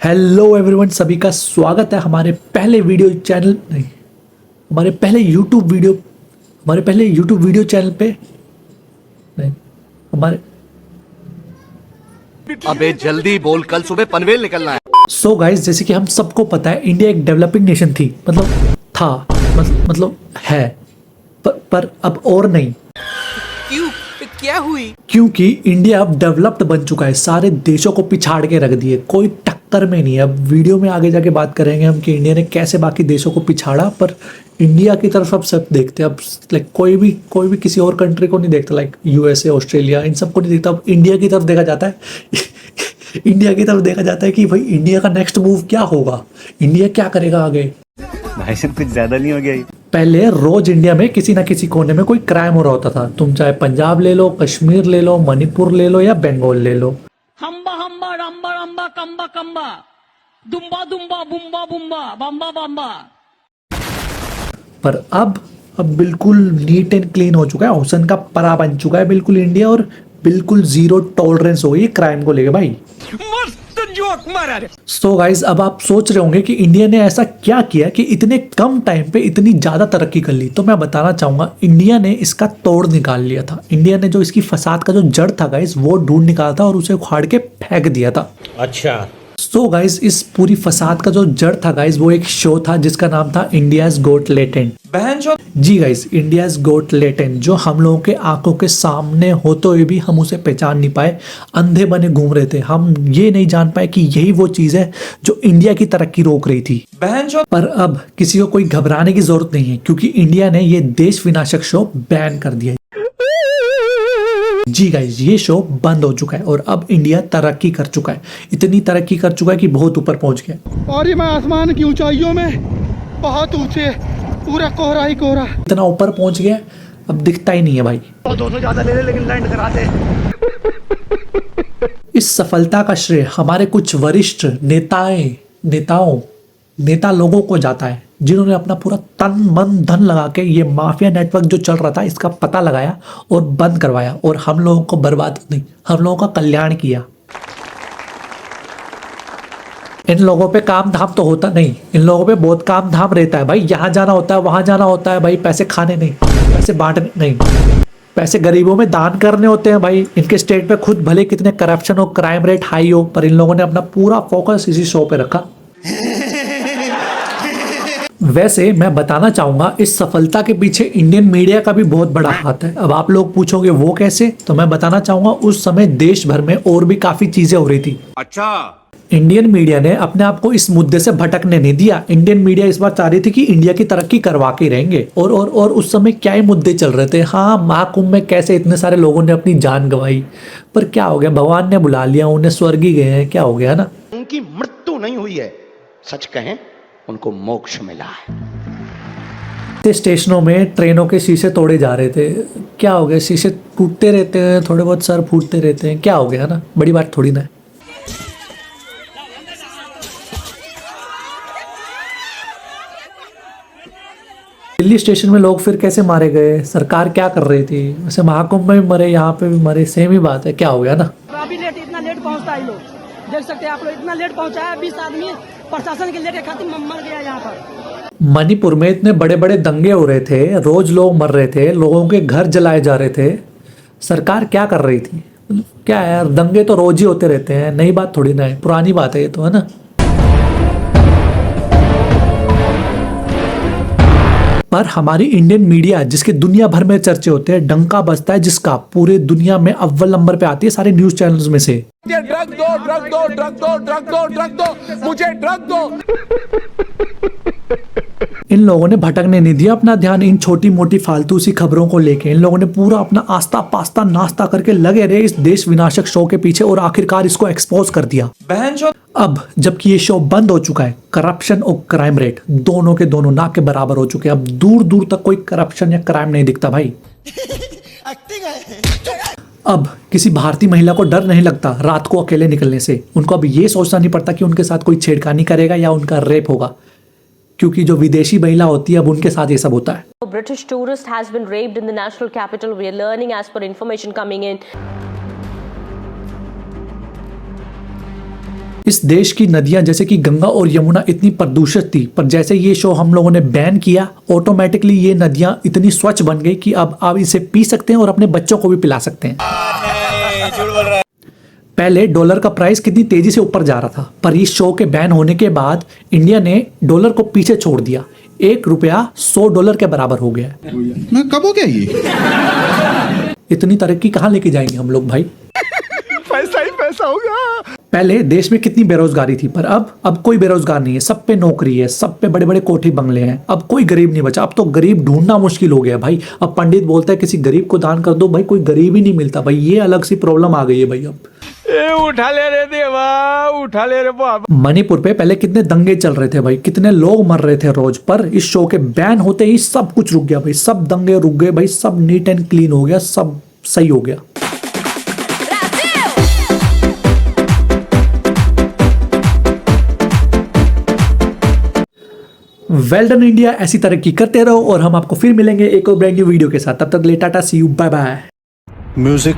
Hello everyone, सभी का स्वागत है हमारे पहले वीडियो चैनल नहीं हमारे पहले यूट्यूब वीडियो चैनल पे नहीं हमारे अबे जल्दी बोल, कल सुबह पनवेल निकलना है। सो गाइस, जैसे कि हम सबको पता है इंडिया एक डेवलपिंग नेशन थी, मतलब है, पर अब और नहीं। क्यों? क्या हुई? क्योंकि इंडिया अब डेवलप्ड बन चुका है, सारे देशों को पिछाड़ के रख दिए, कोई टक्कर में नहीं है। अब वीडियो में आगे जाके बात करेंगे हम कि इंडिया ने कैसे बाकी देशों को पिछाड़ा, पर इंडिया की तरफ अब सब देखते हैं। अब लाइक कोई भी किसी और कंट्री को नहीं देखता, लाइक यूएसए, ऑस्ट्रेलिया, इन सबको नहीं देखता। अब इंडिया की तरफ देखा जाता है इंडिया की तरफ देखा जाता है कि भाई इंडिया का नेक्स्ट मूव क्या होगा, इंडिया क्या करेगा आगे। भाई साहब कुछ ज्यादा नहीं हो गया ये? पहले रोज इंडिया में किसी ना किसी कोने में कोई क्राइम हो रहा होता था। तुम चाहे पंजाब ले लो, कश्मीर ले लो, मणिपुर ले लो या बंगाल ले लो। हम्बा हम्बा रम्बा रम्बा कंबा कंबा दुम्बा दुम्बा बुम्बा बुम्बा बम्बा बम्बा। पर अब बिल्कुल नीट एंड क्लीन हो चुका है, हुसन का परा बन चुका है बिल्कुल इंडिया, और बिल्कुल जीरो टॉलरेंस हो गई क्राइम को लेके भाई। सो गाइज, अब आप सोच रहे होंगे कि इंडिया ने ऐसा क्या किया कि इतने कम टाइम पे इतनी ज्यादा तरक्की कर ली। तो मैं बताना चाहूंगा, इंडिया ने इसका तोड़ निकाल लिया था। इंडिया ने जो इसकी फसाद का जो जड़ था गाइज, वो ढूंढ निकाला था और उसे उखाड़ के फेंक दिया था। अच्छा। सो गाइज, इस पूरी फसाद का जो जड़ था गाइज, वो एक शो था जिसका नाम था इंडियाज गोट लेटेंट। जी गाइज, इंडियाज गोट लेटेंट, जो हम लोगों के आंखों के सामने होते हुए भी हम उसे पहचान नहीं पाए, अंधे बने घूम रहे थे। हम ये नहीं जान पाए कि यही वो चीज है जो इंडिया की तरक्की रोक रही थी। पर अब किसी को कोई घबराने की जरूरत नहीं है, क्योंकि इंडिया ने ये देश विनाशक शो बैन कर दिया। जी गाइज, ये शो बंद हो चुका है और अब इंडिया तरक्की कर चुका है। इतनी तरक्की कर चुका है कि बहुत ऊपर पहुंच गया। और ये मैं आसमान की ऊंचाइयों में बहुत ऊंचे, पूरा कोहरा ही कोहरा, इतना ऊपर पहुंच गया अब दिखता ही नहीं है भाई। 200 ज्यादा ले ले लेकिन लैंड करा दे। इस सफलता का श्रेय हमारे कुछ वरिष्ठ नेता लोगों को जाता है, जिन्होंने अपना पूरा तन मन धन लगा के ये माफिया नेटवर्क जो चल रहा था इसका पता लगाया और बंद करवाया, और हम लोगों को बर्बाद नहीं, हम लोगों का कल्याण किया। इन लोगों पे काम धाम तो होता नहीं, इन लोगों पे बहुत काम धाम रहता है भाई। यहाँ जाना होता है, वहां जाना होता है भाई, पैसे खाने नहीं, पैसे बांटने नहीं, पैसे गरीबों में दान करने होते हैं भाई। इनके स्टेट पे खुद भले कितने करप्शन हो, क्राइम रेट हाई हो, पर इन लोगों ने अपना पूरा फोकस इसी शो पे रखा। वैसे मैं बताना चाहूंगा, इस सफलता के पीछे इंडियन मीडिया का भी बहुत बड़ा हाथ है। अब आप लोग पूछोगे वो कैसे, तो मैं बताना चाहूंगा, उस समय देश भर में और भी काफी चीजें हो रही थी। अच्छा। इंडियन मीडिया ने अपने आप को इस मुद्दे से भटकने नहीं दिया। इंडियन मीडिया इस बार चाह रही थी कि इंडिया की तरक्की करवा के रहेंगे, और उस समय क्या ही मुद्दे चल रहे थे। हाँ, महाकुंभ में कैसे इतने सारे लोगों ने अपनी जान गंवाई, पर क्या हो गया, भगवान ने बुला लिया, उन्हें स्वर्ग ही गए हैं, क्या हो गया ना। उनकी मृत्यु नहीं हुई है, सच कहें उनको मोक्ष मिला है। स्टेशनों में ट्रेनों के शीशे तोड़े जा रहे थे, क्या हो गया, शीशे टूटते रहते हैं, थोड़े बहुत सर फूटते रहते हैं, क्या हो गया ना, बड़ी बात थोड़ी ना है। दिल्ली स्टेशन में लोग फिर कैसे मारे गए, सरकार क्या कर रही थी, वैसे महाकुंभ में भी मरे, यहाँ पे भी मरे, सेम ही बात है, क्या हो गया ना। अभी इतना लेट पहुंचता है, लोग देख सकते हैं आप लोग, इतना लेट पहुंचा है, 20 आदमी प्रशासन के लेट के खातिर मर गया यहाँ पर। मणिपुर में इतने बड़े बड़े दंगे हो रहे थे, रोज लोग मर रहे थे, लोगों के घर जलाए जा रहे थे, सरकार क्या कर रही थी। क्या है यार, दंगे तो रोज ही होते रहते हैं, नई बात थोड़ी ना है, पुरानी बात है ये तो, है ना। पर हमारी इंडियन मीडिया, जिसके दुनिया भर में चर्चे होते हैं, डंका बजता है जिसका, पूरे दुनिया में अव्वल नंबर पे आती है सारे न्यूज चैनल्स में से। ड्रग दो, ड्रग दो, ड्रग दो, ड्रग दो, ड्रग दो, मुझे ड्रग दो। इन लोगों ने भटकने नहीं दिया अपना ध्यान इन छोटी मोटी फालतू सी खबरों को लेके। इन लोगों ने पूरा अपना आस्था पास्ता नाश्ता करके लगे रहे इस देश विनाशक शो के पीछे, और आखिरकार इसको एक्सपोज कर दिया। अब जबकि ये शो बंद हो चुका है, करप्शन और क्राइम रेट दोनों के दोनों ना के बराबर हो चुके हैं। अब दूर दूर तक कोई करप्शन या क्राइम नहीं दिखता भाई। अब किसी भारतीय महिला को डर नहीं लगता रात को अकेले निकलने से। उनको अब ये सोचना नहीं पड़ता कि उनके साथ कोई छेड़खानी करेगा या उनका रेप होगा, क्योंकि जो विदेशी महिला होती है अब उनके साथ ये सब होता है। British tourist has been raped in the national capital. We are learning as per information coming in. इस देश की नदियां जैसे कि गंगा और यमुना इतनी प्रदूषित थी, पर जैसे ये शो हम लोगों ने बैन किया, ऑटोमेटिकली ये नदियां इतनी स्वच्छ बन गई कि अब आप इसे पी सकते हैं और अपने बच्चों को भी पिला सकते हैं। पहले डॉलर का प्राइस कितनी तेजी से ऊपर जा रहा था, पर इस शो के बैन होने के बाद इंडिया ने डॉलर को पीछे छोड़ दिया। $1 $100 के बराबर हो गया। मैं कब हो गया ये? इतनी तरक्की कहाँ लेके जाएंगे हम लोग भाई? पैसा ही पैसा होगा। पहले देश में कितनी बेरोजगारी थी, पर अब कोई बेरोजगार नहीं है, सब पे नौकरी है, सब पे बड़े बड़े कोठी बंगले हैं। अब कोई गरीब नहीं बचा, अब तो गरीब ढूंढना मुश्किल हो गया भाई। अब पंडित बोलता है किसी गरीब को दान कर दो, भाई कोई गरीब ही नहीं मिलता भाई। ये अलग सी प्रॉब्लम आ गई है भाई। अब उठा ले रे देवा, उठा ले रे बाबा। मणिपुर पे पहले कितने दंगे चल रहे थे भाई, कितने लोग मर रहे थे रोज, पर इस शो के बैन होते ही सब कुछ रुक गया भाई। सब दंगे रुक गए भाई, सब नीट एंड क्लीन हो गया, सब सही हो गया। वेल डन इंडिया, ऐसी तरक्की करते रहो और हम आपको फिर मिलेंगे एक और ब्रांड न्यू वीडियो के साथ। तब तक ले टाटा, सी यू, बाय बाय। म्यूजिक